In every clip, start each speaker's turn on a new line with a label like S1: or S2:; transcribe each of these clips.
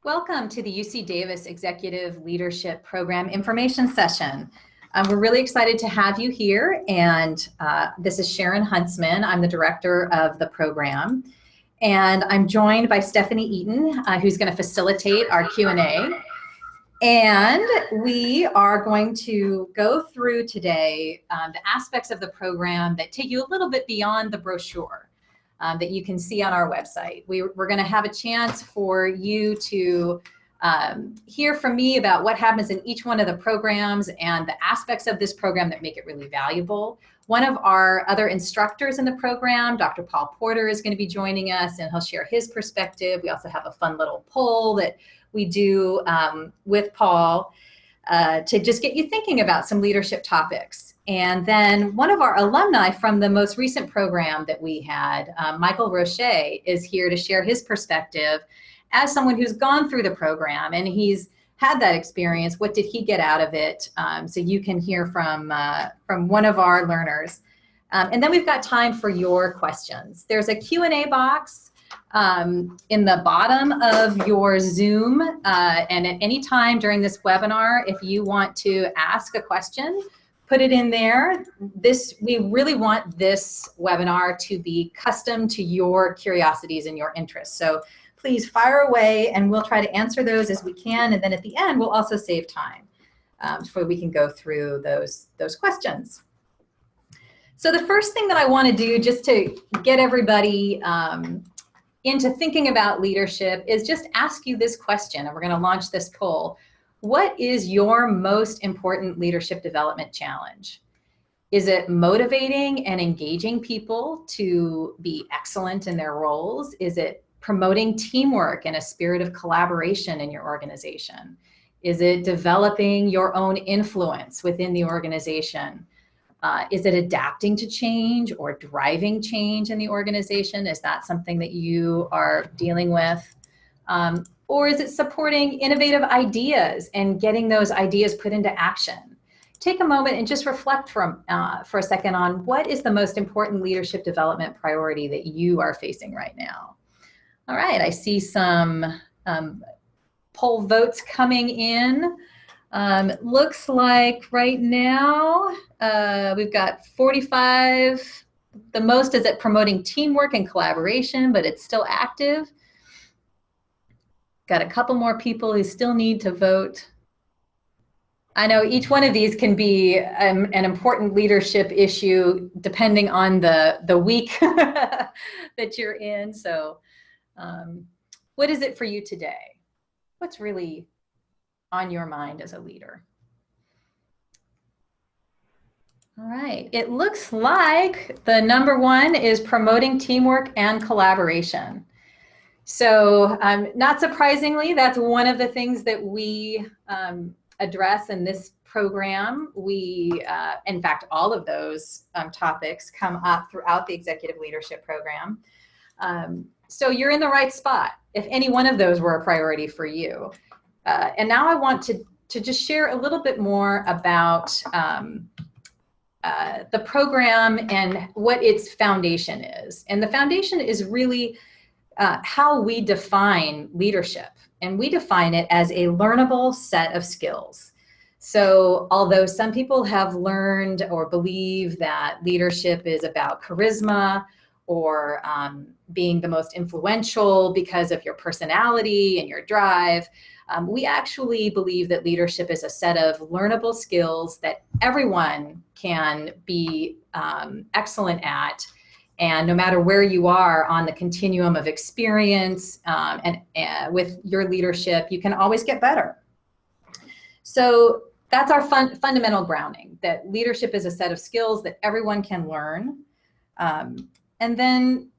S1: Welcome to the UC Davis Executive Leadership Program Information Session. We're really excited to have you here, and this is Sharon Huntsman. I'm the director of the program, and I'm joined by Stephanie Eaton, who's going to facilitate our Q&A. And we are going to go through today the aspects of the program that take you a little bit beyond the brochure that you can see on our website. We're going to have a chance for you to hear from me about what happens in each one of the programs and the aspects of this program that make it really valuable. One of our other instructors in the program, Dr. Paul Porter, is going to be joining us, and he'll share his perspective. We also have a fun little poll that we do with Paul to just get you thinking about some leadership topics. And then one of our alumni from the most recent program that we had, Michael Roche, is here to share his perspective as someone who's gone through the program and he's had that experience. What did he get out of it? So you can hear from one of our learners. And then we've got time for your questions. There's a Q&A box in the bottom of your Zoom, and at any time during this webinar, if you want to ask a question, put it in there. We really want this webinar to be custom to your curiosities and your interests. So please fire away, and we'll try to answer those as we can. And then at the end, we'll also save time so we can go through those questions. So the first thing that I want to do, just to get everybody into thinking about leadership, is just ask you this question, and we're going to launch this poll. What is your most important leadership development challenge? Is it motivating and engaging people to be excellent in their roles? Is it promoting teamwork and a spirit of collaboration in your organization? Is it developing your own influence within the organization? Is it adapting to change or driving change in the organization? Is that something that you are dealing with? Or is it supporting innovative ideas and getting those ideas put into action? Take a moment and just reflect for a second on what is the most important leadership development priority that you are facing right now. All right, I see some poll votes coming in. Looks like right now we've got 45. The most is at promoting teamwork and collaboration, but it's still active. Got a couple more people who still need to vote. I know each one of these can be an important leadership issue depending on the week that you're in. So what is it for you today? What's really on your mind as a leader? All right, it looks like the number one is promoting teamwork and collaboration. So not surprisingly, that's one of the things that we address in this program. We, in fact, all of those topics come up throughout the Executive Leadership Program. So you're in the right spot if any one of those were a priority for you. And now I want to just share a little bit more about the program and what its foundation is. And the foundation is really how we define leadership. And we define it as a learnable set of skills. So although some people have learned or believe that leadership is about charisma or being the most influential because of your personality and your drive, we actually believe that leadership is a set of learnable skills that everyone can be excellent at. And no matter where you are on the continuum of experience and with your leadership, you can always get better. So that's our fundamental grounding, that leadership is a set of skills that everyone can learn. And then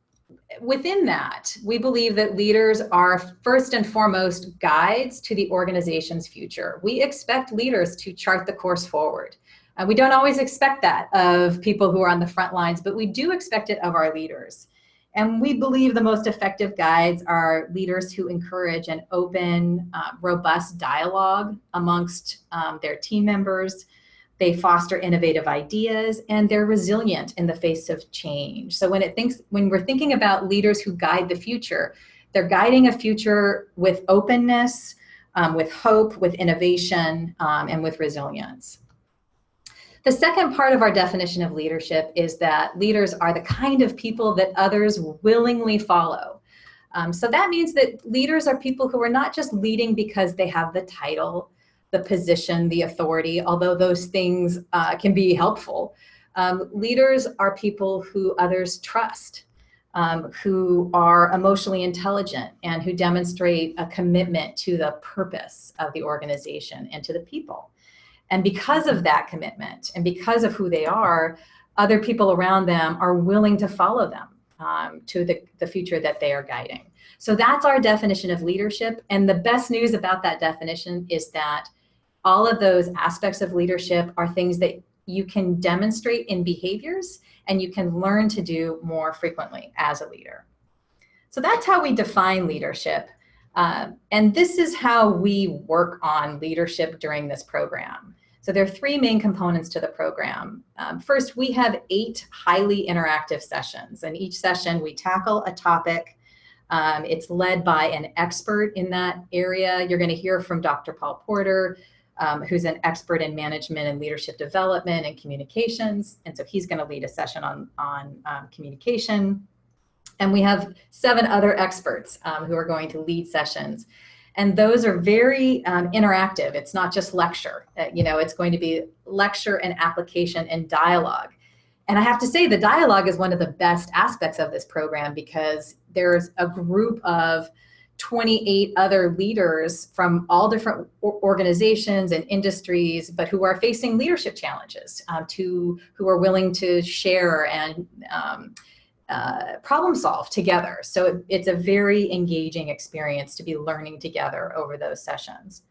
S1: within that, we believe that leaders are first and foremost guides to the organization's future. We expect leaders to chart the course forward. We don't always expect that of people who are on the front lines, but we do expect it of our leaders. And we believe the most effective guides are leaders who encourage an open, robust dialogue amongst their team members. They foster innovative ideas, and they're resilient in the face of change. So when we're thinking about leaders who guide the future, They're guiding a future with openness, with hope, with innovation, and with resilience. The second part of our definition of leadership is that leaders are the kind of people that others willingly follow. So that means that leaders are people who are not just leading because they have the title, the position, the authority, although those things can be helpful. Leaders are people who others trust, who are emotionally intelligent, and who demonstrate a commitment to the purpose of the organization and to the people. And because of that commitment and because of who they are, other people around them are willing to follow them to the future that they are guiding. So that's our definition of leadership. And the best news about that definition is that all of those aspects of leadership are things that you can demonstrate in behaviors and you can learn to do more frequently as a leader. So that's how we define leadership. And this is how we work on leadership during this program. So there are three main components to the program. First, we have 8 highly interactive sessions. And each session we tackle a topic. It's led by an expert in that area. You're going to hear from Dr. Paul Porter, who's an expert in management and leadership development and communications. And so he's going to lead a session on communication. And we have 7 other experts who are going to lead sessions. And those are very interactive. It's not just lecture. It's going to be lecture and application and dialogue. And I have to say the dialogue is one of the best aspects of this program because there's a group of 28 other leaders from all different organizations and industries, but who are facing leadership challenges, who are willing to share and problem solve together. So it's a very engaging experience to be learning together over those sessions.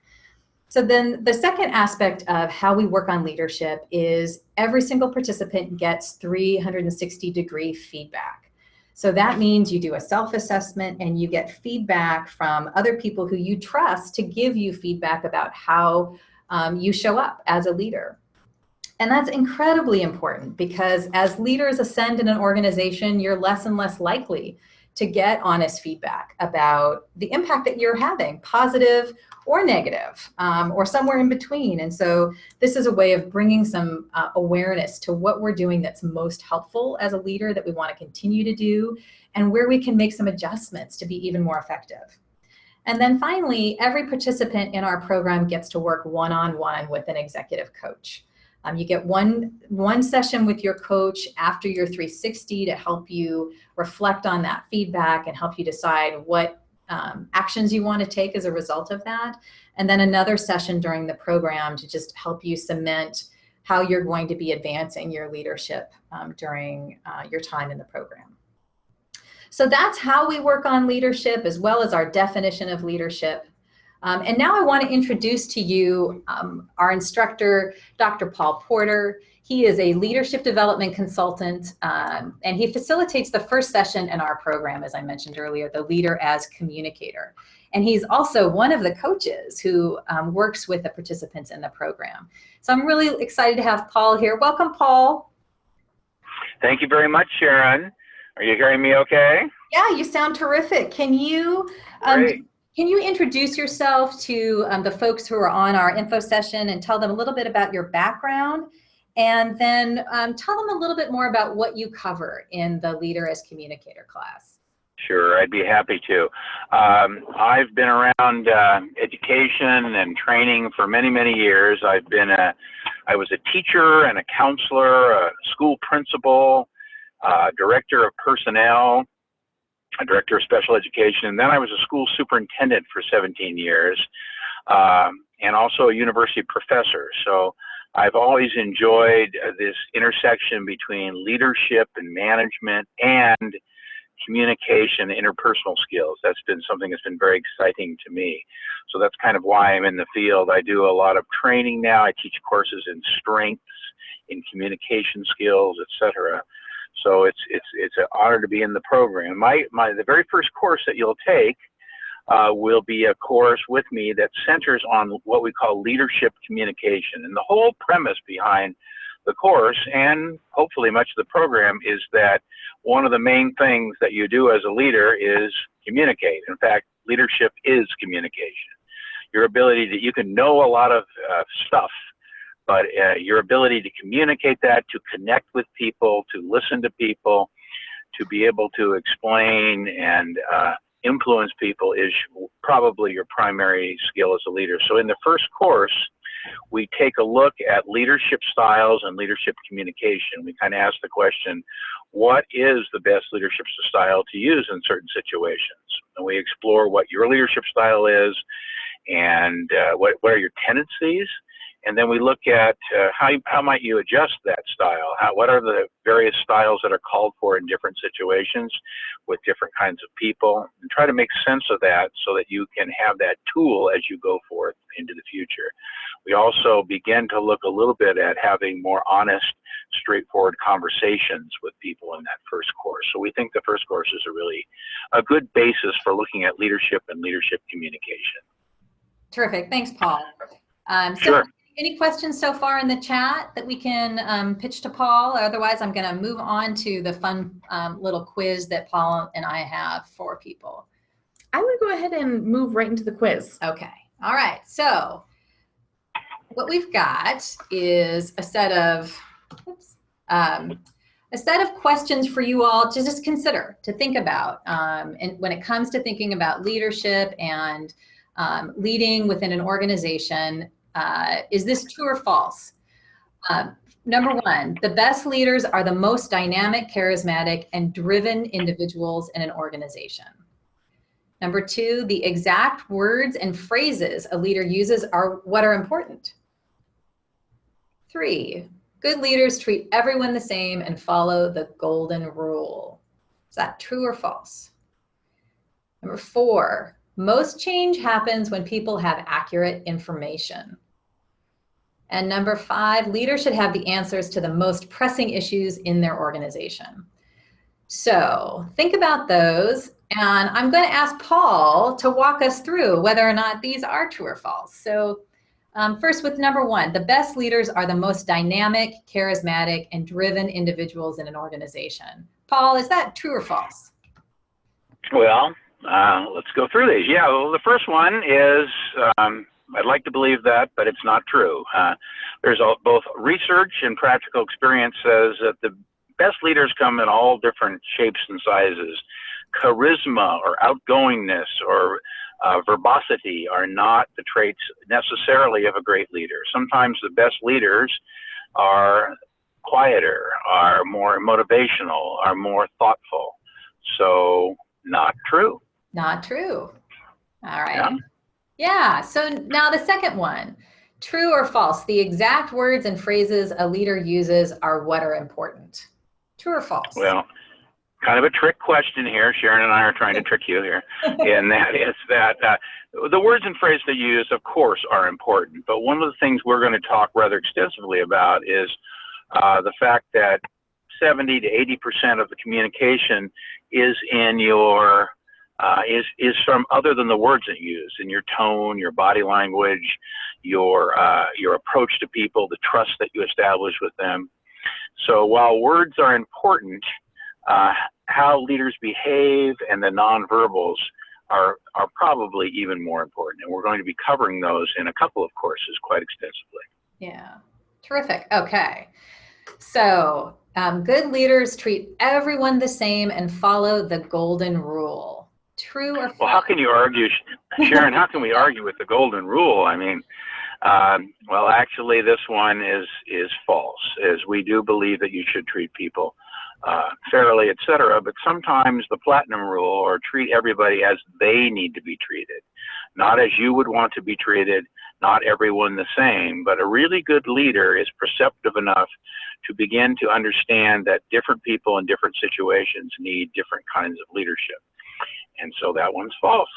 S1: So then the second aspect of how we work on leadership is every single participant gets 360-degree feedback. So that means you do a self-assessment and you get feedback from other people who you trust to give you feedback about how you show up as a leader. And that's incredibly important because as leaders ascend in an organization, you're less and less likely to get honest feedback about the impact that you're having, positive or negative, or somewhere in between. And so this is a way of bringing some awareness to what we're doing that's most helpful as a leader that we want to continue to do, and where we can make some adjustments to be even more effective. And then finally, every participant in our program gets to work one-on-one with an executive coach. You get one session with your coach after your 360 to help you reflect on that feedback and help you decide what actions you want to take as a result of that. And then another session during the program to just help you cement how you're going to be advancing your leadership during your time in the program. So that's how we work on leadership, as well as our definition of leadership. And now I want to introduce to you our instructor, Dr. Paul Porter. He is a leadership development consultant, and he facilitates the first session in our program, as I mentioned earlier, the Leader as Communicator. And he's also one of the coaches who works with the participants in the program. So I'm really excited to have Paul here. Welcome, Paul.
S2: Thank you very much, Sharon. Are you hearing me okay?
S1: Yeah, you sound terrific. Can you introduce yourself to the folks who are on our info session and tell them a little bit about your background, and then tell them a little bit more about what you cover in the Leader as Communicator class?
S2: Sure, I'd be happy to. I've been around education and training for many, many years. I was a teacher and a counselor, a school principal, director of personnel, a director of special education, and then I was a school superintendent for 17 years, and also a university professor. So I've always enjoyed this intersection between leadership and management and communication, interpersonal skills. That's been something that's been very exciting to me. So that's kind of why I'm in the field. I do a lot of training now. I teach courses in strengths, in communication skills, etc. So it's an honor to be in the program. The very first course that you'll take will be a course with me that centers on what we call leadership communication. And the whole premise behind the course and hopefully much of the program is that one of the main things that you do as a leader is communicate. In fact, leadership is communication. Your ability to, you can know a lot of stuff, but your ability to communicate that, to connect with people, to listen to people, to be able to explain and influence people is probably your primary skill as a leader. So in the first course, we take a look at leadership styles and leadership communication. We kind of ask the question, what is the best leadership style to use in certain situations? And we explore what your leadership style is and what are your tendencies. And then we look at how might you adjust that style? What are the various styles that are called for in different situations with different kinds of people, and try to make sense of that so that you can have that tool as you go forth into the future. We also begin to look a little bit at having more honest, straightforward conversations with people in that first course. So we think the first course is a good basis for looking at leadership and leadership communication.
S1: Terrific. Thanks, Paul.
S2: Sure.
S1: Any questions so far in the chat that we can pitch to Paul? Otherwise, I'm going to move on to the fun little quiz that Paul and I have for people.
S3: I would go ahead and move right into the quiz.
S1: Okay. All right. So what we've got is a set of questions for you all to just consider, to think about. And when it comes to thinking about leadership and leading within an organization, is this true or false? Number one, the best leaders are the most dynamic, charismatic, and driven individuals in an organization. Number two, the exact words and phrases a leader uses are what are important. Three, good leaders treat everyone the same and follow the golden rule. Is that true or false? Number four, most change happens when people have accurate information. And number five, leaders should have the answers to the most pressing issues in their organization. So think about those, and I'm going to ask Paul to walk us through whether or not these are true or false. So first with number one, the best leaders are the most dynamic, charismatic, and driven individuals in an organization. Paul, is that true or false?
S2: Well, let's go through these. Yeah, well, the first one is, I'd like to believe that, but it's not true. There's both research and practical experience says that the best leaders come in all different shapes and sizes. Charisma or outgoingness or verbosity are not the traits necessarily of a great leader. Sometimes the best leaders are quieter, are more motivational, are more thoughtful. So not true.
S1: Not true. All right. Yeah. So now the second one, true or false? The exact words and phrases a leader uses are what are important. True or false?
S2: Well, kind of a trick question here. Sharon and I are trying to trick you here. And that is that the words and phrases they use, of course, are important. But one of the things we're going to talk rather extensively about is the fact that 70 to 80% of the communication is in your is from other than the words that you use, in your tone, your body language, your approach to people, the trust that you establish with them. So while words are important, how leaders behave and the nonverbals are probably even more important. And we're going to be covering those in a couple of courses quite extensively.
S1: Yeah, terrific. Okay. So good leaders treat everyone the same and follow the golden rule. True or false?
S2: Well, how can you argue, Sharon, how can we argue with the golden rule? I mean, well, actually, this one is false, as we do believe that you should treat people fairly, etc. But sometimes the platinum rule, or treat everybody as they need to be treated, not as you would want to be treated, not everyone the same, but a really good leader is perceptive enough to begin to understand that different people in different situations need different kinds of leadership. And so that one's false.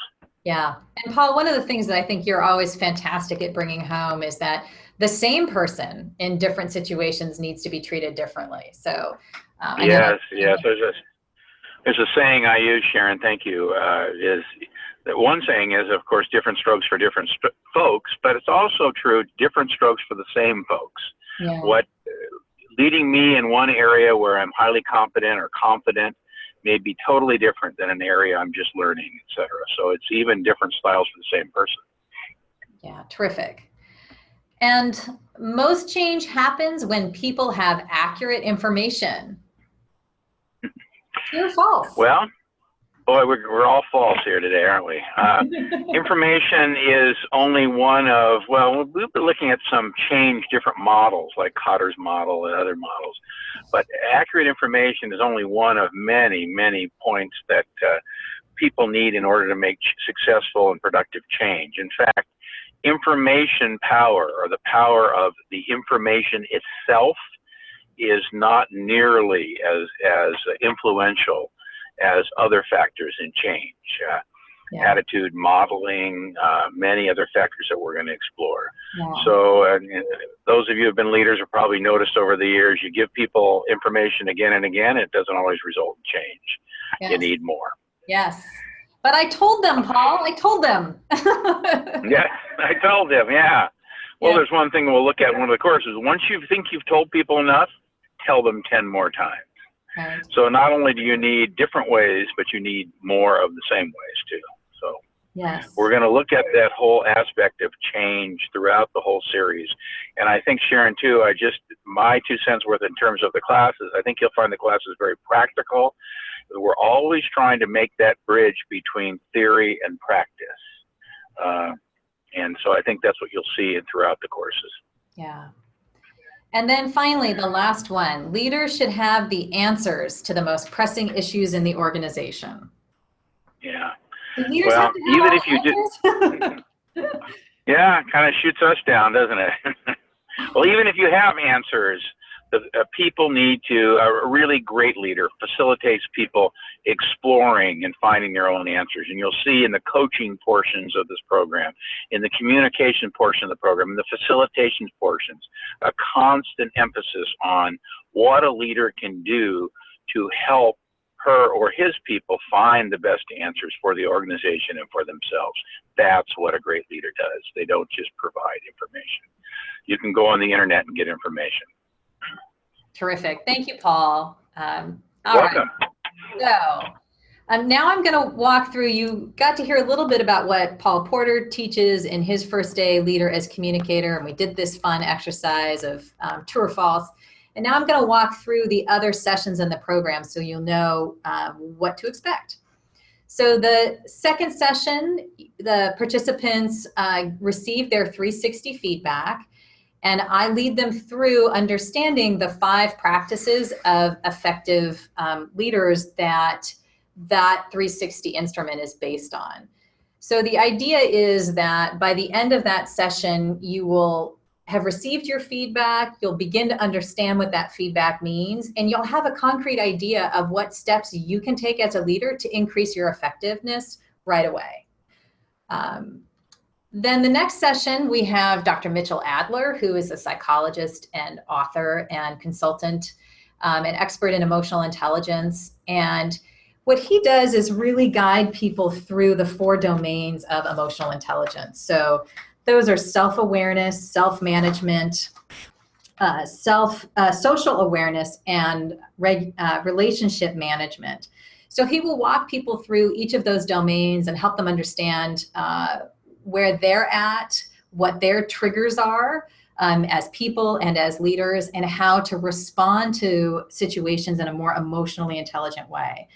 S1: Yeah. And Paul, one of the things that I think you're always fantastic at bringing home is that the same person in different situations needs to be treated differently. So
S2: yes. There's a saying I use, Sharon, thank you, is that one saying is, of course, different strokes for different folks, but it's also true, different strokes for the same folks.
S1: Yeah.
S2: What leading me in one area where I'm highly competent or confident may be totally different than an area I'm just learning, etc. So it's even different styles for the same person.
S1: Yeah, terrific. And most change happens when people have accurate information. True or false?
S2: Well, boy, we're all false here today, aren't we? Information is only one of, well, we've been looking at some different models like Kotter's model and other models, but accurate information is only one of many, many points that people need in order to make successful and productive change. In fact, information power, or the power of the information itself, is not nearly as influential as other factors in change. Attitude, modeling, many other factors that we're going to explore.
S1: Yeah.
S2: So those of you who have been leaders have probably noticed over the years, you give people information again and again, it doesn't always result in change.
S1: Yes.
S2: You need more.
S1: Yes. But I told them, Paul, I told them.
S2: Yeah, I told them, yeah. Well, there's one thing we'll look at in one of the courses. Once you think you've told people enough, tell them 10 more times.
S1: Right.
S2: So not only do you need different ways, but you need more of the same ways too. So
S1: Yes.
S2: we're going to look at that whole aspect of change throughout the whole series. And I think, Sharon, too, my 2 cents worth in terms of the classes, I think you'll find the classes very practical. We're always trying to make that bridge between theory and practice. And so I think that's what you'll see throughout the courses.
S1: Yeah. And then finally, the last one, leaders should have the answers to the most pressing issues in the organization.
S2: Yeah.
S1: Do leaders
S2: Well,
S1: have to have
S2: even
S1: all
S2: if you
S1: the answers?
S2: Yeah, it kind of shoots us down, doesn't it? Well, even if you have answers, people need to, a really great leader facilitates people exploring and finding their own answers. And you'll see in the coaching portions of this program, in the communication portion of the program, in the facilitation portions, a constant emphasis on what a leader can do to help her or his people find the best answers for the organization and for themselves. That's what a great leader does. They don't just provide information. You can go on the internet and get information.
S1: Terrific. Thank you, Paul. All
S2: Welcome.
S1: right. So now I'm going to walk through, you got to hear a little bit about what Paul Porter teaches in his first day Leader as Communicator, and we did this fun exercise of true or false. And now I'm going to walk through the other sessions in the program so you'll know what to expect. So the second session, the participants receive their 360 feedback, and I lead them through understanding the 5 practices of effective leaders that 360 instrument is based on. So the idea is that by the end of that session, you will have received your feedback, you'll begin to understand what that feedback means, and you'll have a concrete idea of what steps you can take as a leader to increase your effectiveness right away. Then the next session, we have Dr. Mitchell Adler, who is a psychologist and author and consultant, an expert in emotional intelligence. And what he does is really guide people through the 4 domains of emotional intelligence. So those are self-awareness, self-management, social awareness, and relationship management. So he will walk people through each of those domains and help them understand where they're at, what their triggers are as people and as leaders, and how to respond to situations in a more emotionally intelligent way.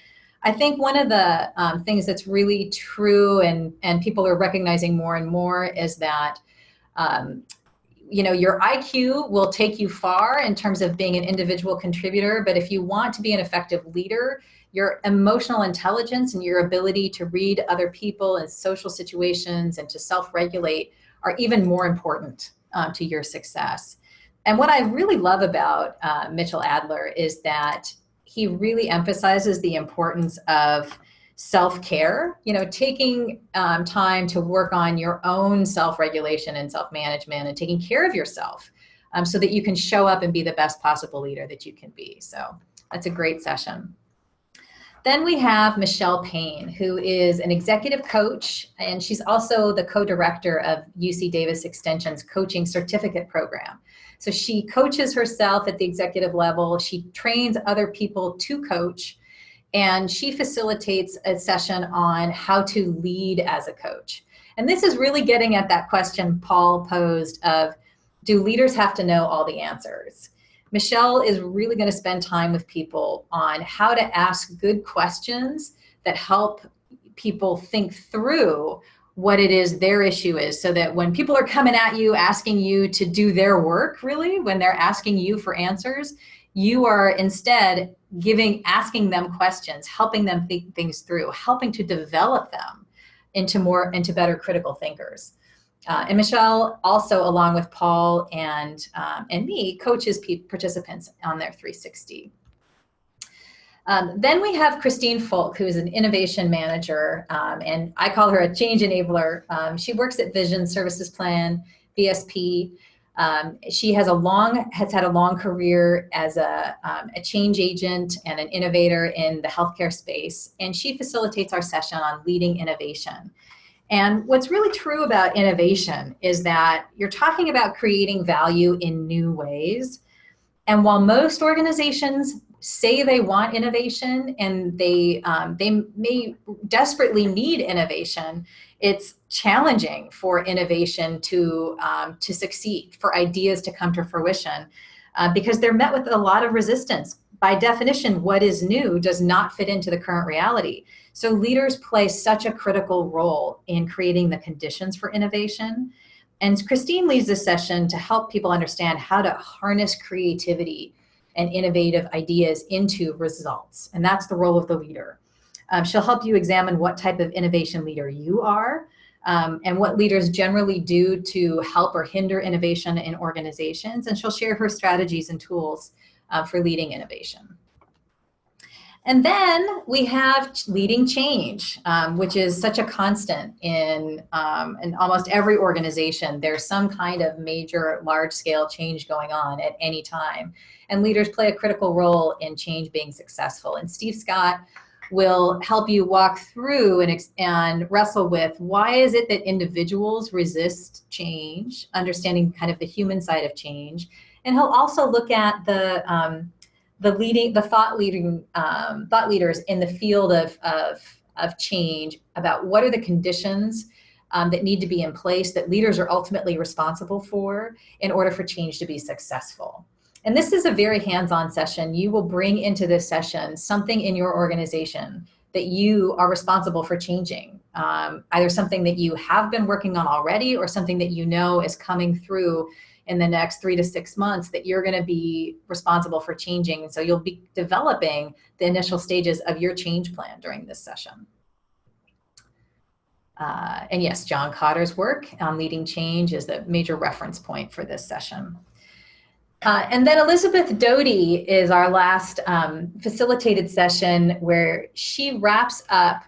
S1: I think one of the things that's really true and people are recognizing more and more is that your IQ will take you far in terms of being an individual contributor, but if you want to be an effective leader, your emotional intelligence and your ability to read other people in social situations and to self-regulate are even more important to your success. And what I really love about Mitchell Adler is that he really emphasizes the importance of self-care, taking time to work on your own self-regulation and self-management and taking care of yourself so that you can show up and be the best possible leader that you can be. So that's a great session. Then we have Michelle Payne, who is an executive coach, and she's also the co-director of UC Davis Extension's coaching certificate program. So she coaches herself at the executive level, she trains other people to coach, and she facilitates a session on how to lead as a coach. And this is really getting at that question Paul posed of, do leaders have to know all the answers? Michelle is really going to spend time with people on how to ask good questions that help people think through what it is their issue is, so that when people are coming at you, asking you to do their work, really, when they're asking you for answers, you are instead asking them questions, helping them think things through, helping to develop them into better critical thinkers. And Michelle also, along with Paul and me, coaches participants on their 360. Then we have Christine Folk, who is an innovation manager, and I call her a change enabler. She works at Vision Services Plan, VSP. She has had a long career as a change agent and an innovator in the healthcare space, and she facilitates our session on leading innovation. And what's really true about innovation is that you're talking about creating value in new ways. And while most organizations say they want innovation and they may desperately need innovation, it's challenging for innovation to succeed, for ideas to come to fruition, because they're met with a lot of resistance. By definition, what is new does not fit into the current reality. So leaders play such a critical role in creating the conditions for innovation. And Christine leads this session to help people understand how to harness creativity and innovative ideas into results. And that's the role of the leader. She'll help you examine what type of innovation leader you are, and what leaders generally do to help or hinder innovation in organizations. And she'll share her strategies and tools for leading innovation. And then we have leading change, which is such a constant in almost every organization. There's some kind of major, large-scale change going on at any time. And leaders play a critical role in change being successful. And Steve Scott will help you walk through and wrestle with, why is it that individuals resist change, understanding kind of the human side of change. And he'll also look at the thought leaders in the field of change, about what are the conditions that need to be in place that leaders are ultimately responsible for in order for change to be successful. And this is a very hands-on session. You will bring into this session something in your organization that you are responsible for changing, either something that you have been working on already or something that you know is coming through in the next 3 to 6 months that you're going to be responsible for changing. And so you'll be developing the initial stages of your change plan during this session. And yes, John Cotter's work on leading change is the major reference point for this session. And then Elizabeth Doty is our last facilitated session, where she wraps up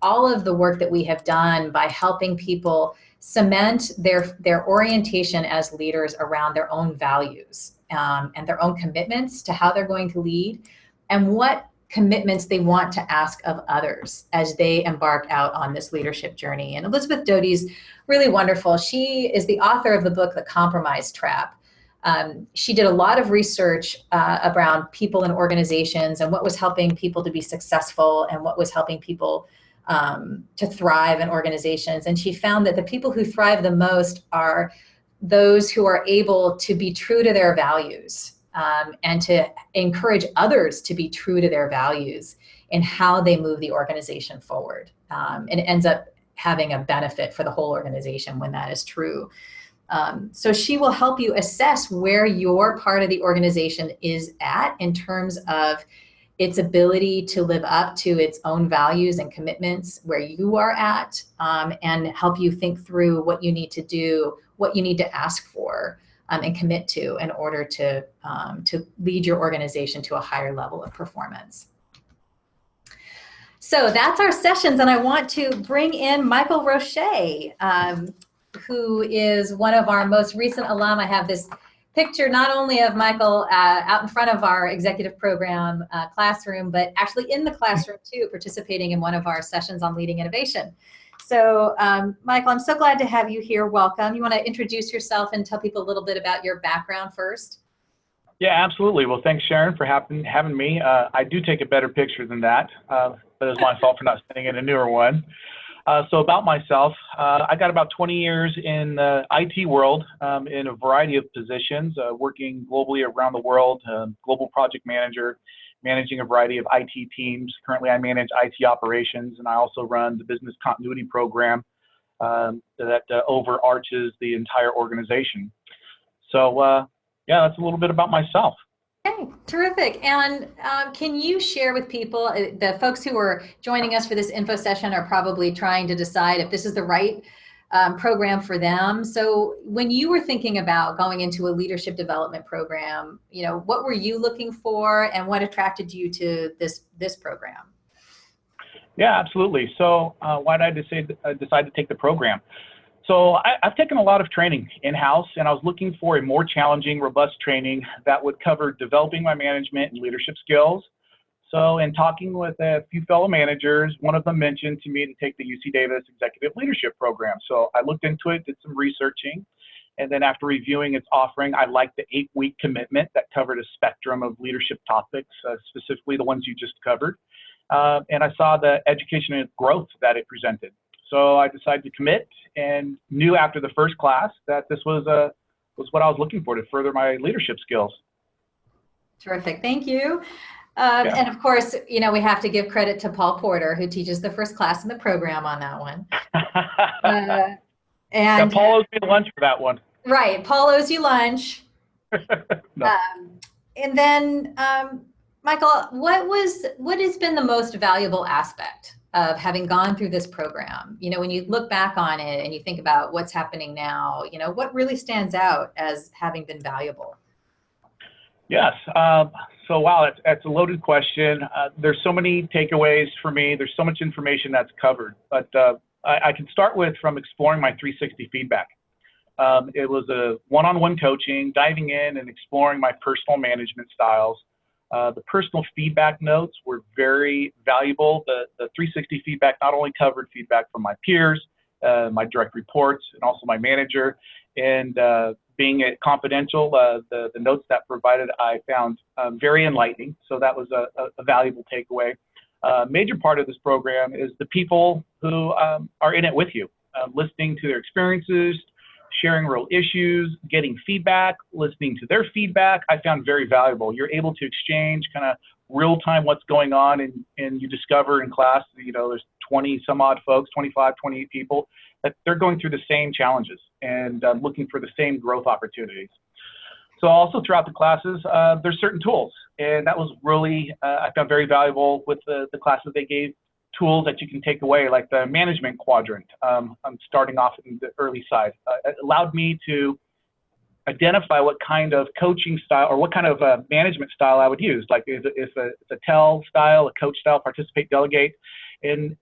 S1: all of the work that we have done by helping people cement their orientation as leaders around their own values and their own commitments to how they're going to lead, and what commitments they want to ask of others as they embark out on this leadership journey. And Elizabeth Doty's really wonderful. She is the author of the book, The Compromise Trap. She did a lot of research around people and organizations and what was helping people to be successful and what was helping people to thrive in organizations. And she found that the people who thrive the most are those who are able to be true to their values and to encourage others to be true to their values in how they move the organization forward. And it ends up having a benefit for the whole organization when that is true. So she will help you assess where your part of the organization is at in terms of its ability to live up to its own values and commitments, where you are at, and help you think through what you need to do, what you need to ask for, and commit to in order to lead your organization to a higher level of performance. So that's our sessions, and I want to bring in Michael Roche, who is one of our most recent alum. I have this picture not only of Michael out in front of our executive program classroom, but actually in the classroom too, participating in one of our sessions on leading innovation. So Michael, I'm so glad to have you here. Welcome. You want to introduce yourself and tell people a little bit about your background first?
S4: Yeah, absolutely. Well, thanks, Sharon, for having me. I do take a better picture than that, but it's my fault for not sending in a newer one. So about myself, I got about 20 years in the IT world in a variety of positions, working globally around the world, global project manager, managing a variety of IT teams. Currently, I manage IT operations, and I also run the business continuity program that overarches the entire organization. So, yeah, that's a little bit about myself.
S1: Okay, terrific. And can you share with people, the folks who are joining us for this info session are probably trying to decide if this is the right program for them. So when you were thinking about going into a leadership development program, what were you looking for and what attracted you to this program?
S4: Yeah, absolutely. So why did I decide to take the program? So I've taken a lot of training in-house, and I was looking for a more challenging, robust training that would cover developing my management and leadership skills. So in talking with a few fellow managers, one of them mentioned to me to take the UC Davis Executive Leadership Program. So I looked into it, did some researching, and then after reviewing its offering, I liked the 8-week commitment that covered a spectrum of leadership topics, specifically the ones you just covered. And I saw the education and growth that it presented. So I decided to commit and knew after the first class that this was what I was looking for to further my leadership skills.
S1: Terrific, thank you. And of course, we have to give credit to Paul Porter, who teaches the first class in the program on that one.
S4: And Paul owes me lunch for that one.
S1: Right, Paul owes you lunch.
S4: No.
S1: And then, Michael, what has been the most valuable aspect of having gone through this program? When you look back on it and you think about what's happening now, what really stands out as having been valuable?
S4: Yes. So wow, that's a loaded question. There's so many takeaways for me. There's so much information that's covered, but I can start with from exploring my 360 feedback. It was a one-on-one coaching, diving in and exploring my personal management styles. The personal feedback notes were very valuable. The 360 feedback not only covered feedback from my peers, my direct reports, and also my manager. And being confidential, the notes that provided I found very enlightening. So that was a valuable takeaway. Major part of this program is the people who are in it with you, listening to their experiences, sharing real issues, getting feedback, listening to their feedback, I found very valuable. You're able to exchange kind of real time what's going on, and you discover in class, there's 20 some odd folks, 25, 28 people, that they're going through the same challenges and looking for the same growth opportunities. So also throughout the classes, there's certain tools, and that was really, I found very valuable with the classes they gave. Tools that you can take away, like the management quadrant. I'm starting off in the early side. It allowed me to identify what kind of coaching style or what kind of management style I would use. Like if it's a tell style, a coach style, participate, delegate, and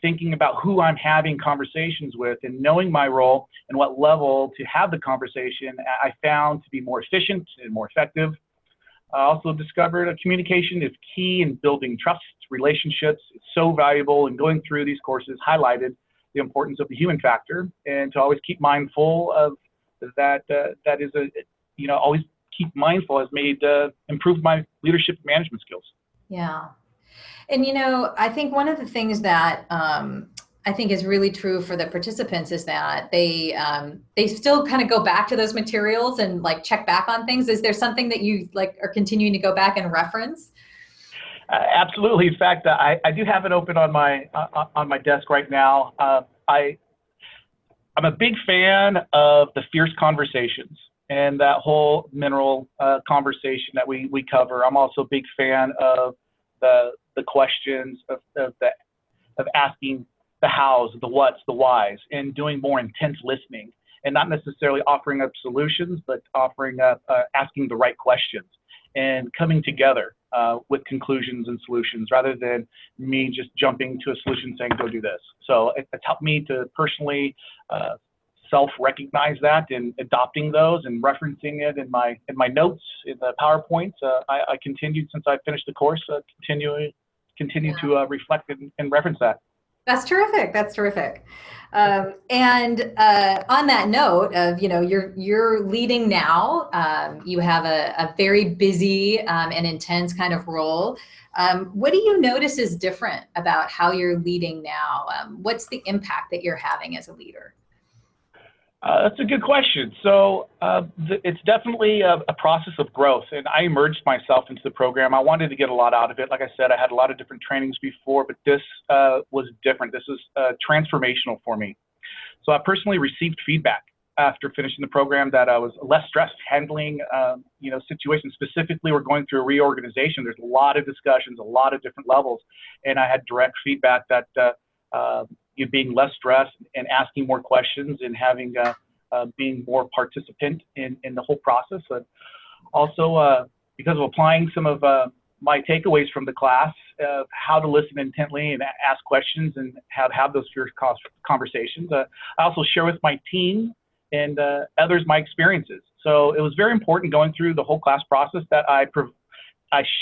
S4: thinking about who I'm having conversations with and knowing my role and what level to have the conversation, I found to be more efficient and more effective. I also discovered that communication is key in building trust, relationships. It's so valuable, and going through these courses highlighted the importance of the human factor, and to always keep mindful of that. That is always keep mindful has made improved my leadership management skills.
S1: Yeah, and I think one of the things that I think is really true for the participants is that they still kind of go back to those materials and check back on things. Is there something that you are continuing to go back and reference?
S4: Absolutely. In fact, I do have it open on my desk right now. I'm a big fan of the Fierce Conversations and that whole mineral conversation that we cover. I'm also a big fan of the questions of asking the hows, the whats, the whys, and doing more intense listening, and not necessarily offering up solutions, but offering up asking the right questions and coming together with conclusions and solutions, rather than me just jumping to a solution saying, go do this. So it's helped me to personally self-recognize that and adopting those and referencing it in my notes, in the PowerPoints. I continued since I finished the course, continue to reflect and reference that.
S1: That's terrific. That's terrific. And on that note of, you're leading now. You have a very busy and intense kind of role. What do you notice is different about how you're leading now? What's the impact that you're having as a leader?
S4: That's a good question. So it's definitely a process of growth, and I immersed myself into the program. I wanted to get a lot out of it. Like I said, I had a lot of different trainings before, but this was different. This was transformational for me. So I personally received feedback after finishing the program that I was less stressed handling situations. Specifically, we're going through a reorganization. There's a lot of discussions, a lot of different levels, and I had direct feedback that you being less stressed and asking more questions and having being more participant in the whole process. Also, because of applying some of my takeaways from the class, how to listen intently and ask questions and how to have those fierce conversations. I also share with my team and others my experiences. So it was very important going through the whole class process that I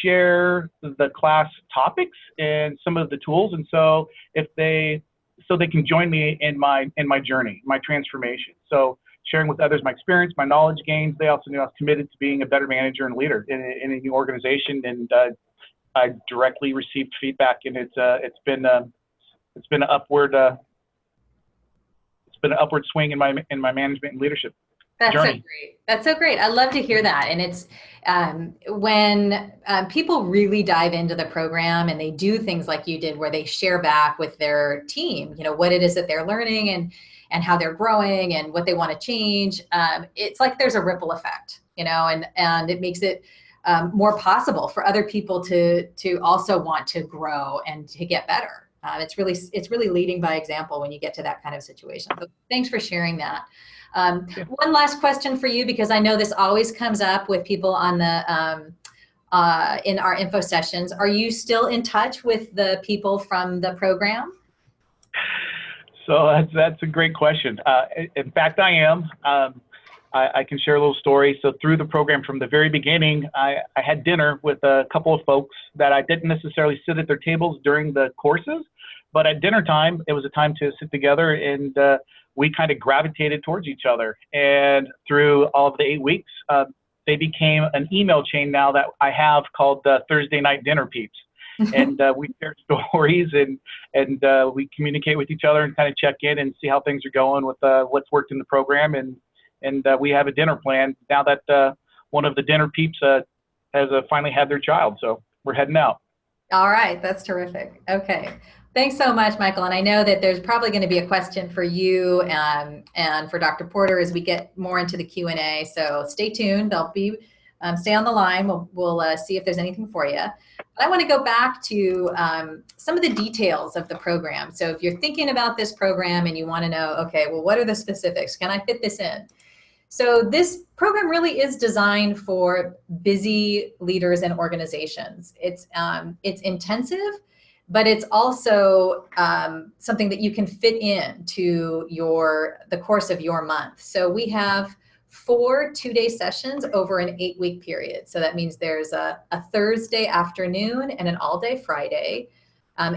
S4: share the class topics and some of the tools, and so they can join me in my journey, my transformation. So sharing with others my experience, my knowledge gains. They also knew I was committed to being a better manager and leader in a new organization, and I directly received feedback, and it's been an upward swing in my management and leadership.
S1: That's
S4: journey.
S1: so great. That's so great. I love to hear that. And it's when people really dive into the program and they do things like you did, where they share back with their team, what it is that they're learning and how they're growing and what they want to change. It's like there's a ripple effect, and it makes it more possible for other people to also want to grow and to get better. It's really leading by example when you get to that kind of situation. So thanks for sharing that. One last question for you, because I know this always comes up with people on the in our info sessions. Are you still in touch with the people from the program?
S4: So that's a great question. In fact, I am. I can share a little story. So through the program from the very beginning, I had dinner with a couple of folks that I didn't necessarily sit at their tables during the courses, but at dinner time, it was a time to sit together, and we kind of gravitated towards each other. And through all of the 8 weeks, they became an email chain now that I have called Thursday Night Dinner Peeps. And we share stories and we communicate with each other and kind of check in and see how things are going with what's worked in the program. And we have a dinner plan now that one of the dinner peeps has finally had their child. So we're heading out.
S1: All right. That's terrific. Okay. Thanks so much, Michael. And I know that there's probably going to be a question for you and for Dr. Porter as we get more into the Q&A. So stay tuned. They'll be stay on the line. We'll see if there's anything for you. But I want to go back to some of the details of the program. So if you're thinking about this program and you want to know, okay, well, what are the specifics? Can I fit this in? So this program really is designed for busy leaders and organizations. It's intensive, but it's also something that you can fit into the course of your month. So we have 4 two-day sessions over an 8-week period. So that means there's a Thursday afternoon and an all-day Friday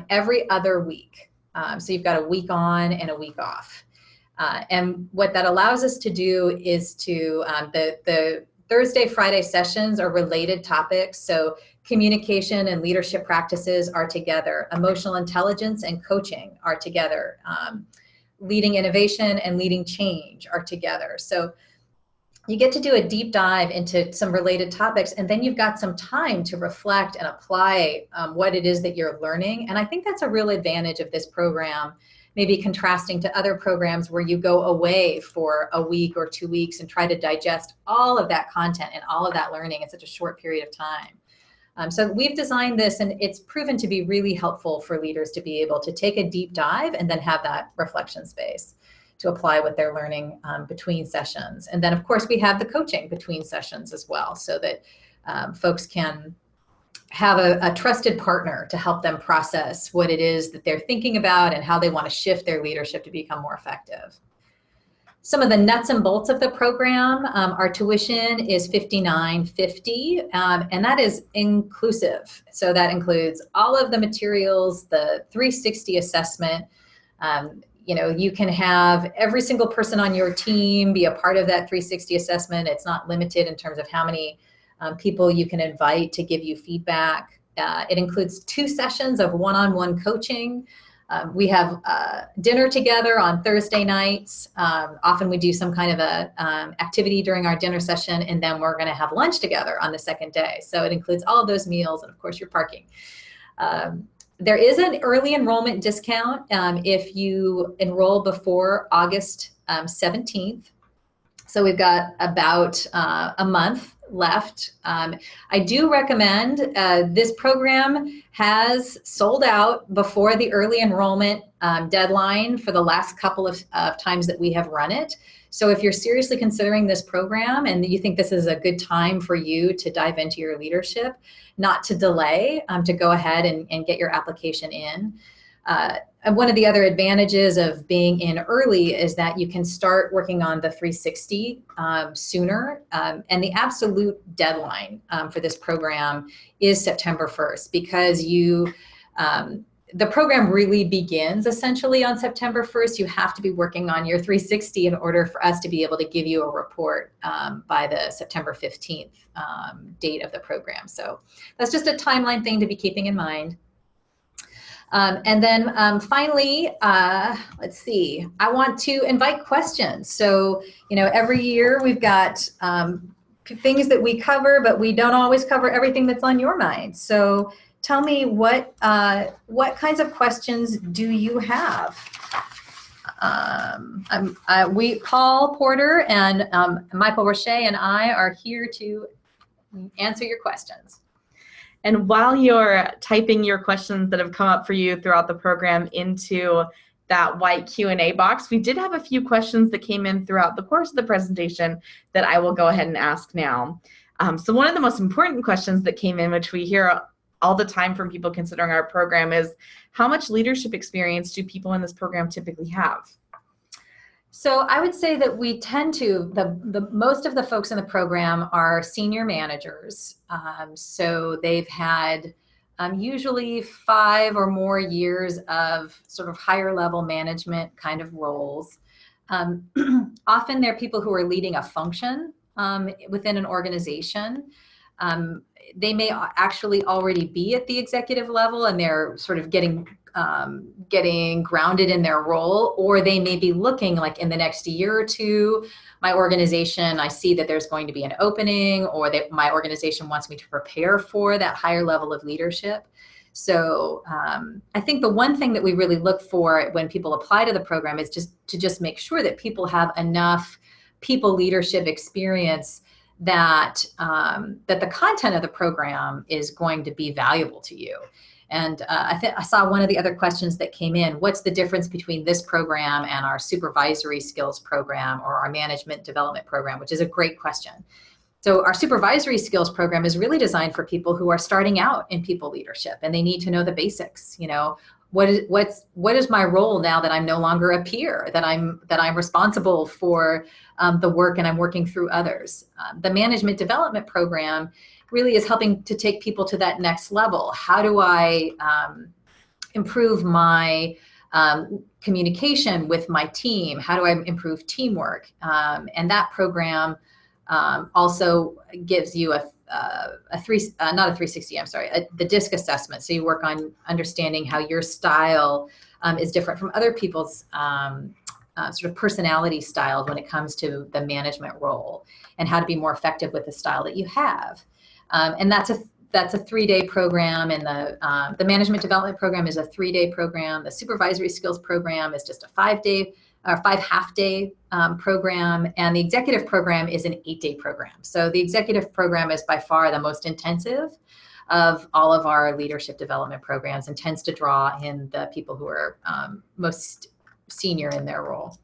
S1: every other week. So you've got a week on and a week off. And what that allows us to do is to, the Thursday, Friday sessions are related topics. So communication and leadership practices are together. Emotional intelligence and coaching are together. Leading innovation and leading change are together. So you get to do a deep dive into some related topics, and then you've got some time to reflect and apply what it is that you're learning. And I think that's a real advantage of this program, maybe contrasting to other programs where you go away for a week or 2 weeks and try to digest all of that content and all of that learning in such a short period of time. So we've designed this, and it's proven to be really helpful for leaders to be able to take a deep dive and then have that reflection space to apply what they're learning between sessions. And then, of course, we have the coaching between sessions as well, so that folks can have a trusted partner to help them process what it is that they're thinking about and how they want to shift their leadership to become more effective. Some of the nuts and bolts of the program, our tuition is $59.50, and that is inclusive. So that includes all of the materials, the 360 assessment. You can have every single person on your team be a part of that 360 assessment. It's not limited in terms of how many people you can invite to give you feedback. It includes 2 sessions of one-on-one coaching. We have dinner together on Thursday nights. Often we do some kind of a activity during our dinner session, and then we're going to have lunch together on the second day. So it includes all of those meals and, of course, your parking. There is an early enrollment discount if you enroll before August 17th. So we've got about a month left. I do recommend this program has sold out before the early enrollment deadline for the last couple of times that we have run it. So if you're seriously considering this program and you think this is a good time for you to dive into your leadership, not to delay, to go ahead and get your application in. And one of the other advantages of being in early is that you can start working on the 360 sooner. And the absolute deadline for this program is September 1st, because the program really begins essentially on September 1st. You have to be working on your 360 in order for us to be able to give you a report by the September 15th date of the program. So that's just a timeline thing to be keeping in mind. And then finally, let's see, I want to invite questions. So, every year we've got things that we cover, but we don't always cover everything that's on your mind. So tell me what kinds of questions do you have? Paul Porter and Michael Roche and I are here to answer your questions.
S3: And while you're typing your questions that have come up for you throughout the program into that white Q&A box, we did have a few questions that came in throughout the course of the presentation that I will go ahead and ask now. So one of the most important questions that came in, which we hear all the time from people considering our program, is how much leadership experience do people in this program typically have?
S1: So I would say that we tend to, the most of the folks in the program are senior managers. So they've had usually 5 or more years of sort of higher level management kind of roles. Often they're people who are leading a function within an organization. They may actually already be at the executive level and they're sort of getting grounded in their role, or they may be looking like in the next year or two, my organization, I see that there's going to be an opening, or that my organization wants me to prepare for that higher level of leadership. So I think the one thing that we really look for when people apply to the program is just to make sure that people have enough people leadership experience that that the content of the program is going to be valuable to you. And I saw one of the other questions that came in, what's the difference between this program and our supervisory skills program or our management development program, which is a great question. So our supervisory skills program is really designed for people who are starting out in people leadership and they need to know the basics. What is my role now that I'm no longer a peer, that I'm responsible for the work and I'm working through others. The management development program really is helping to take people to that next level. How do I improve my communication with my team? How do I improve teamwork? And that program also gives you the DISC assessment. So you work on understanding how your style is different from other people's sort of personality styles when it comes to the management role, and how to be more effective with the style that you have. And that's a 3-day program, and the management development program is a 3-day program. The supervisory skills program is just a 5 half-day program, and the executive program is an 8-day program. So the executive program is by far the most intensive of all of our leadership development programs and tends to draw in the people who are most senior in their role.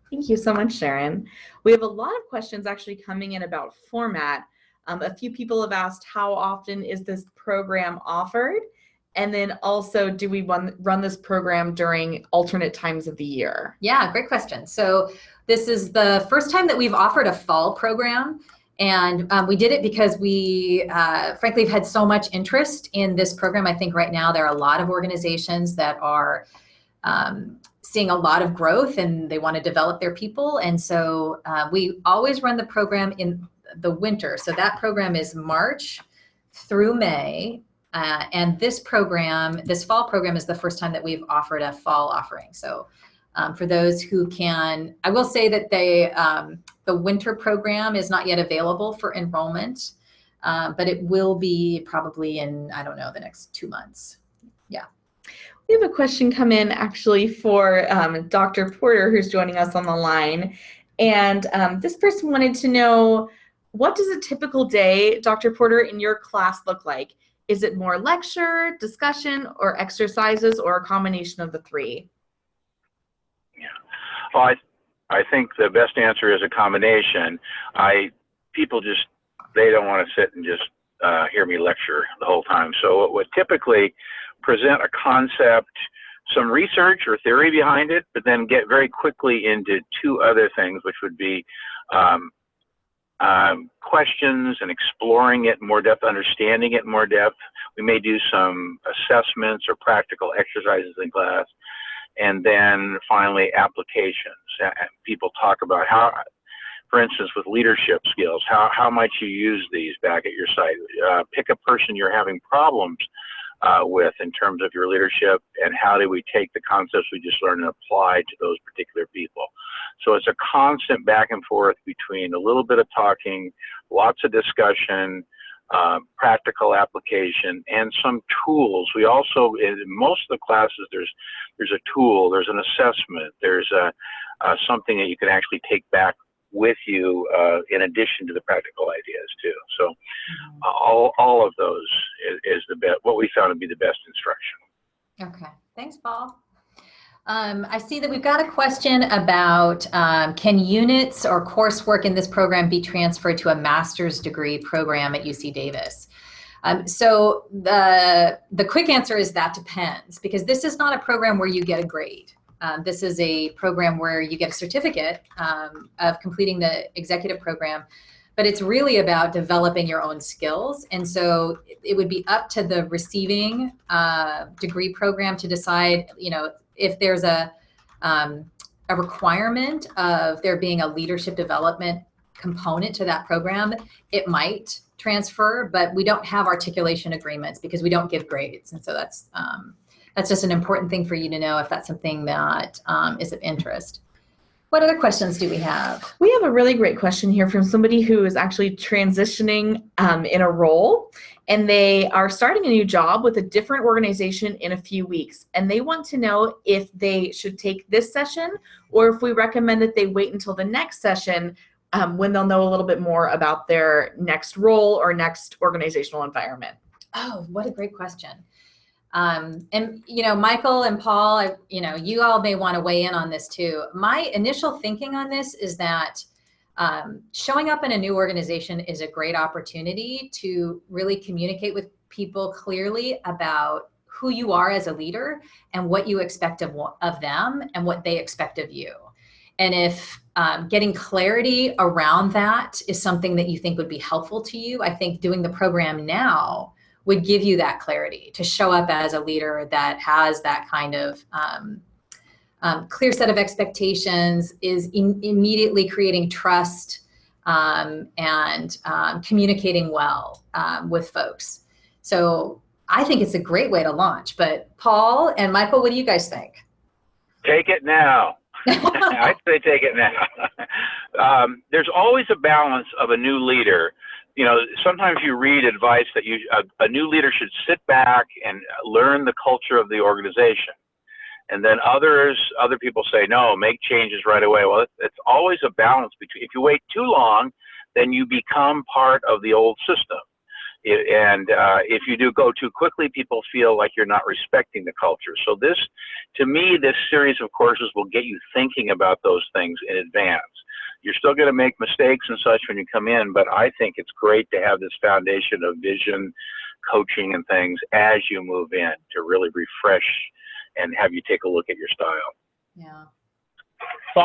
S3: Thank you so much, Sharon. We have a lot of questions actually coming in about format. A few people have asked, how often is this program offered? And then also, do we run this program during alternate times of the year?
S1: Yeah, great question. So this is the first time that we've offered a fall program. And we did it because we, frankly, have had so much interest in this program. I think right now there are a lot of organizations that are seeing a lot of growth and they want to develop their people. And so we always run the program in the winter. So that program is March through May. And this program, this fall program, is the first time that we've offered a fall offering. So for those who can, I will say that the winter program is not yet available for enrollment, but it will be probably in, I don't know, the next 2 months. Yeah.
S3: We have a question come in actually for Dr. Porter, who's joining us on the line. And this person wanted to know, what does a typical day, Dr. Porter, in your class look like? Is it more lecture, discussion, or exercises, or a combination of the three?
S2: Yeah. Well, I think the best answer is a combination. People just, they don't want to sit and just hear me lecture the whole time. So it would typically present a concept, some research or theory behind it, but then get very quickly into two other things, which would be questions and exploring it in more depth, understanding it in more depth. We may do some assessments or practical exercises in class. And then finally, applications. People talk about how, for instance, with leadership skills, how might you use these back at your site? Pick a person you're having problems with in terms of your leadership, and how do we take the concepts we just learned and apply to those particular people. So it's a constant back and forth between a little bit of talking, lots of discussion, practical application, and some tools. We also, in most of the classes, there's a tool, there's an assessment, there's something that you can actually take back with you in addition to the practical ideas too. So all of those is the best, what we found to be the best instruction.
S1: Okay, thanks, Paul. I see that we've got a question about can units or coursework in this program be transferred to a master's degree program at UC Davis? So the quick answer is that depends, because this is not a program where you get a grade. This is a program where you get a certificate of completing the executive program, but it's really about developing your own skills. And so it would be up to the receiving degree program to decide, you know, if there's a requirement of there being a leadership development component to that program, it might transfer, but we don't have articulation agreements because we don't give grades. And so that's just an important thing for you to know if that's something that is of interest. What other questions do we have?
S3: We have a really great question here from somebody who is actually transitioning in a role, and they are starting a new job with a different organization in a few weeks. And they want to know if they should take this session or if we recommend that they wait until the next session when they'll know a little bit more about their next role or next organizational environment.
S1: Oh, what a great question. And, you know, Michael and Paul, you know, you all may want to weigh in on this too. My initial thinking on this is that showing up in a new organization is a great opportunity to really communicate with people clearly about who you are as a leader and what you expect of them and what they expect of you. And if getting clarity around that is something that you think would be helpful to you, I think doing the program now would give you that clarity to show up as a leader that has that kind of clear set of expectations, is immediately creating trust and communicating well with folks. So I think it's a great way to launch. But Paul and Michael, what do you guys think?
S2: Take it now. I'd say take it now. There's always a balance of a new leader. You know, sometimes you read advice that a new leader should sit back and learn the culture of the organization. And then other people say, no, make changes right away. Well, it's always a balance between, if you wait too long, then you become part of the old system. If you do go too quickly, people feel like you're not respecting the culture. So this, to me, this series of courses will get you thinking about those things in advance. You're still going to make mistakes and such when you come in, but I think it's great to have this foundation of vision, coaching and things as you move in to really refresh and have you take a look at your style.
S1: Yeah.
S4: So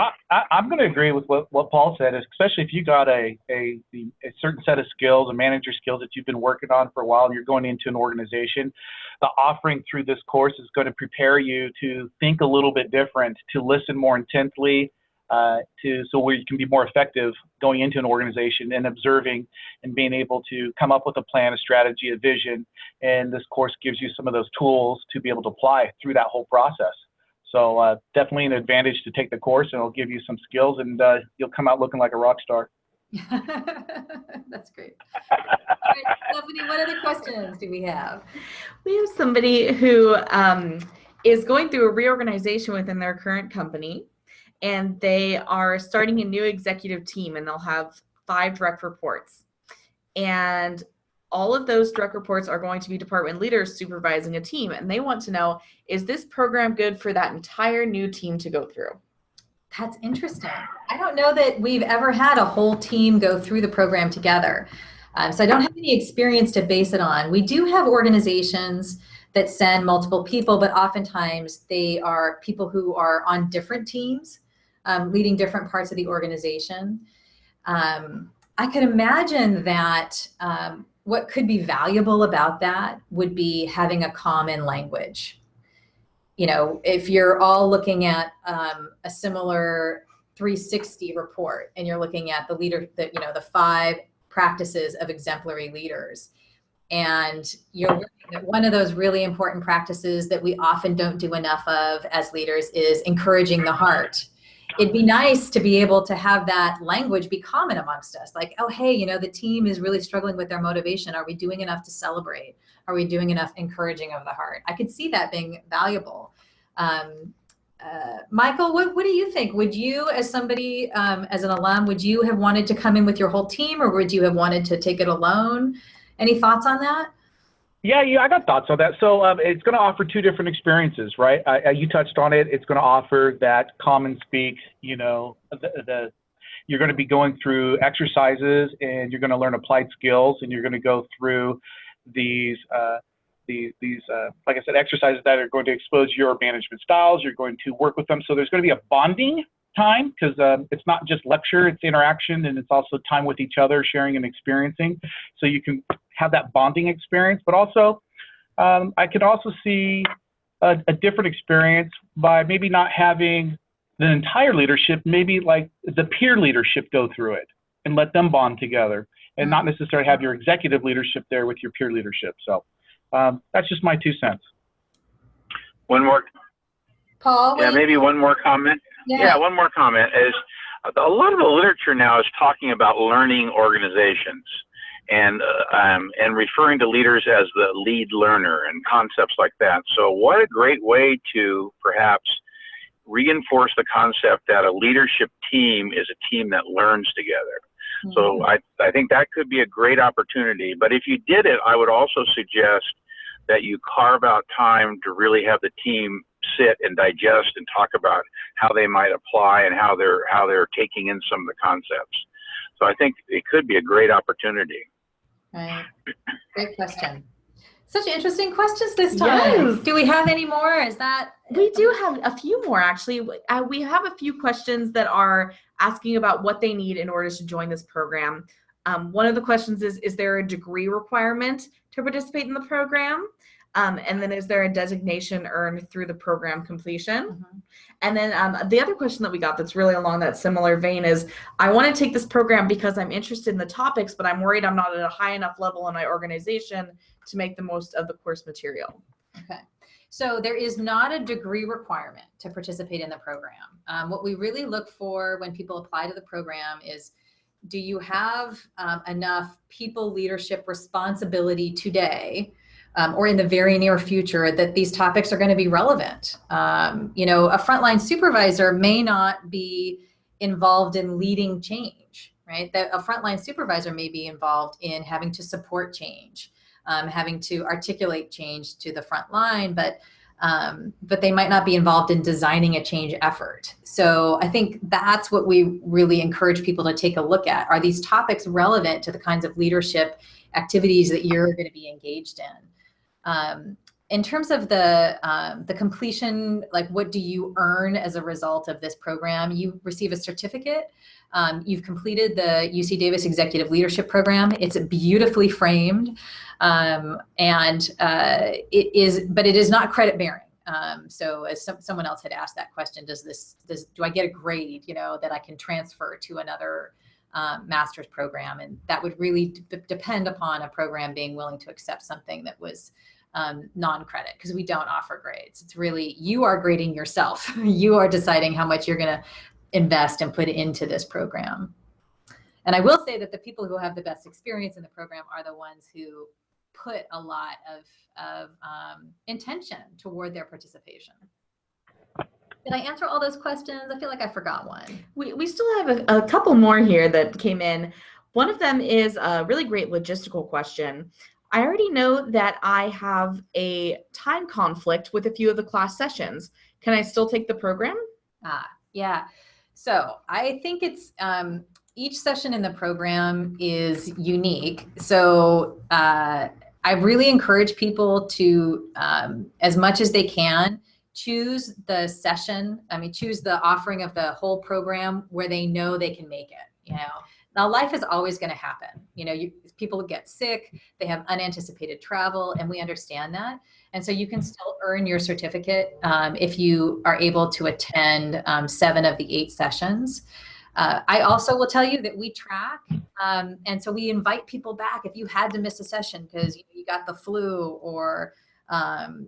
S4: I'm going to agree with what Paul said, especially if you got a certain set of skills, a manager skills that you've been working on for a while, and you're going into an organization. The offering through this course is going to prepare you to think a little bit different, to listen more intently, so where you can be more effective going into an organization and observing and being able to come up with a plan, a strategy, a vision. And this course gives you some of those tools to be able to apply through that whole process. So definitely an advantage to take the course, and it'll give you some skills, and you'll come out looking like a rock star.
S1: That's great. All right, Stephanie, what other questions do we have?
S3: We have somebody who is going through a reorganization within their current company, and they are starting a new executive team, and they'll have 5 direct reports. And all of those direct reports are going to be department leaders supervising a team, and they want to know, is this program good for that entire new team to go through?
S1: That's interesting. I don't know that we've ever had a whole team go through the program together. So I don't have any experience to base it on. We do have organizations that send multiple people, but oftentimes they are people who are on different teams, leading different parts of the organization. I could imagine that what could be valuable about that would be having a common language. You know, if you're all looking at a similar 360 report, and you're looking at the 5 practices of exemplary leaders, and you're looking at one of those really important practices that we often don't do enough of as leaders is encouraging the heart. It'd be nice to be able to have that language be common amongst us. Like, oh, hey, you know, the team is really struggling with their motivation. Are we doing enough to celebrate? Are we doing enough encouraging of the heart? I could see that being valuable. Michael, what do you think? Would you, as somebody, as an alum, would you have wanted to come in with your whole team, or would you have wanted to take it alone? Any thoughts on that?
S4: Yeah, I got thoughts on that. So it's going to offer 2 different experiences, right? You touched on it. It's going to offer that common speak. You know, you're going to be going through exercises, and you're going to learn applied skills, and you're going to go through these like I said, exercises that are going to expose your management styles. You're going to work with them. So there's going to be a bonding time, because it's not just lecture, it's interaction, and it's also time with each other, sharing and experiencing. So you can have that bonding experience, but also I could also see a different experience by maybe not having the entire leadership, maybe like the peer leadership go through it and let them bond together, and not necessarily have your executive leadership there with your peer leadership. So that's just my 2 cents.
S2: One more.
S1: Paul?
S2: Yeah, maybe one more comment. Yeah, one more comment is a lot of the literature now is talking about learning organizations and referring to leaders as the lead learner and concepts like that. So what a great way to perhaps reinforce the concept that a leadership team is a team that learns together. So I think that could be a great opportunity. But if you did it, I would also suggest that you carve out time to really have the team sit and digest and talk about how they might apply and how they're taking in some of the concepts. So I think it could be a great opportunity.
S1: Right. Great question. Such interesting questions this time. Yes. Do we have any more? Is that?
S3: We do have a few more, actually. We have a few questions that are asking about what they need in order to join this program. One of the questions is there a degree requirement to participate in the program? And then is there a designation earned through the program completion? Mm-hmm. And then the other question that we got that's really along that similar vein is, I want to take this program because I'm interested in the topics, but I'm worried I'm not at a high enough level in my organization to make the most of the course material.
S1: Okay. So there is not a degree requirement to participate in the program. What we really look for when people apply to the program is, do you have enough people leadership responsibility today or in the very near future that these topics are going to be relevant? You know, a frontline supervisor may not be involved in leading change, right? That a frontline supervisor may be involved in having to support change, having to articulate change to the front line, but they might not be involved in designing a change effort. So I think that's what we really encourage people to take a look at. Are these topics relevant to the kinds of leadership activities that you're going to be engaged in terms of the completion, like what do you earn as a result of this program? You receive a certificate. You've completed the UC Davis Executive Leadership Program. It's beautifully framed, but it is not credit bearing. So as someone else had asked that question, do I get a grade, that I can transfer to another master's program? And that would really depend upon a program being willing to accept something that was non-credit, because we don't offer grades. It's really, you are grading yourself. You are deciding how much you're going to invest and put into this program. And I will say that the people who have the best experience in the program are the ones who put a lot of intention toward their participation. Did I answer all those questions? I feel like I forgot one.
S3: We still have a couple more here that came in. One of them is a really great logistical question. I already know that I have a time conflict with a few of the class sessions. Can I still take the program?
S1: Yeah. So I think it's each session in the program is unique. So I really encourage people to, as much as they can, choose the session. Choose the offering of the whole program where they know they can make it. Now life is always going to happen. People get sick, they have unanticipated travel, and we understand that. And so you can still earn your certificate if you are able to attend 7 of the 8 sessions. I also will tell you that we track, and so we invite people back if you had to miss a session because you got the flu or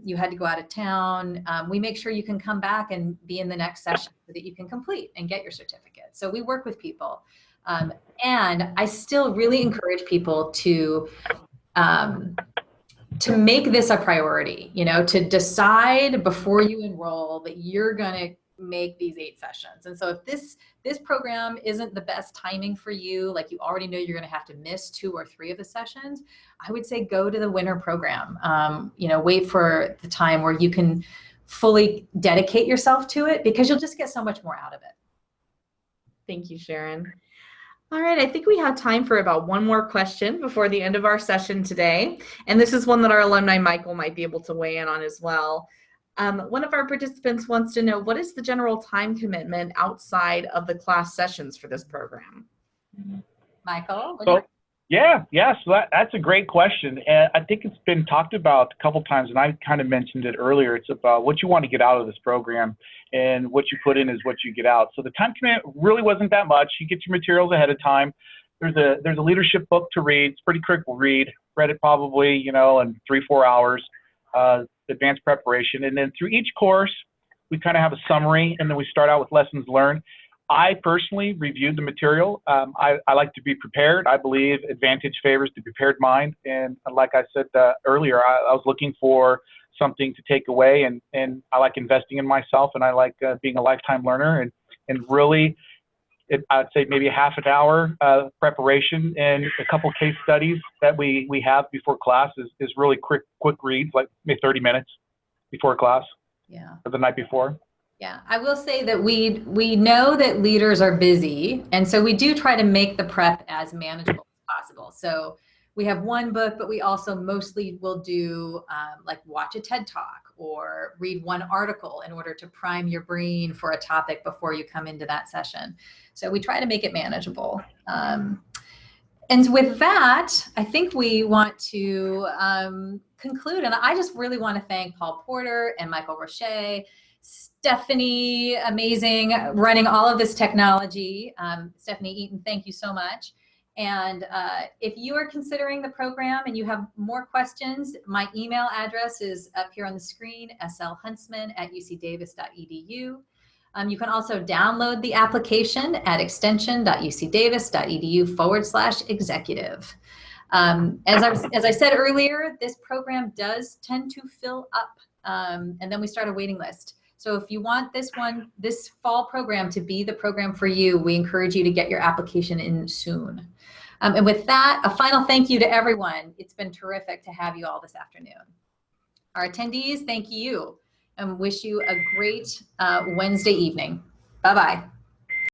S1: you had to go out of town. We make sure you can come back and be in the next session so that you can complete and get your certificate. So we work with people. And I still really encourage people to make this a priority, to decide before you enroll that you're going to make these 8 sessions. And so if this program isn't the best timing for you, like you already know you're going to have to miss 2 or 3 of the sessions, I would say go to the winter program. Wait for the time where you can fully dedicate yourself to it, because you'll just get so much more out of it.
S3: Thank you, Sharon. All right, I think we have time for about one more question before the end of our session today. And this is one that our alumni Michael might be able to weigh in on as well. One of our participants wants to know, what is the general time commitment outside of the class sessions for this program?
S1: Michael?
S4: So that's a great question. And I think it's been talked about a couple times, and I kind of mentioned it earlier. It's about what you want to get out of this program, and what you put in is what you get out. So the time commitment really wasn't that much. You get your materials ahead of time. There's a leadership book to read. It's pretty quick read. Read it probably, in 3-4 hours. Advanced preparation. And then through each course, we kind of have a summary, and then we start out with lessons learned. I personally reviewed the material. I like to be prepared. I believe advantage favors the prepared mind. And like I said earlier, I was looking for something to take away, and I like investing in myself, and I like being a lifetime learner, and really, I'd say maybe a half an hour preparation and a couple case studies that we have before class is really quick reads, like maybe 30 minutes before class.
S1: Yeah.
S4: Or the night before.
S1: Yeah, I will say that we know that leaders are busy, and so we do try to make the prep as manageable as possible. So we have one book, but we also mostly will do like watch a TED Talk or read one article in order to prime your brain for a topic before you come into that session. So we try to make it manageable. And with that, I think we want to conclude. And I just really want to thank Paul Porter and Michael Roche, Stephanie, amazing, running all of this technology. Stephanie Eaton, thank you so much. And if you are considering the program and you have more questions, my email address is up here on the screen, slhuntsman@ucdavis.edu. You can also download the application at extension.ucdavis.edu/executive. As I said earlier, this program does tend to fill up, and then we start a waiting list. So if you want this fall program to be the program for you, we encourage you to get your application in soon. And with that, a final thank you to everyone. It's been terrific to have you all this afternoon. Our attendees, thank you, and wish you a great Wednesday evening. Bye-bye.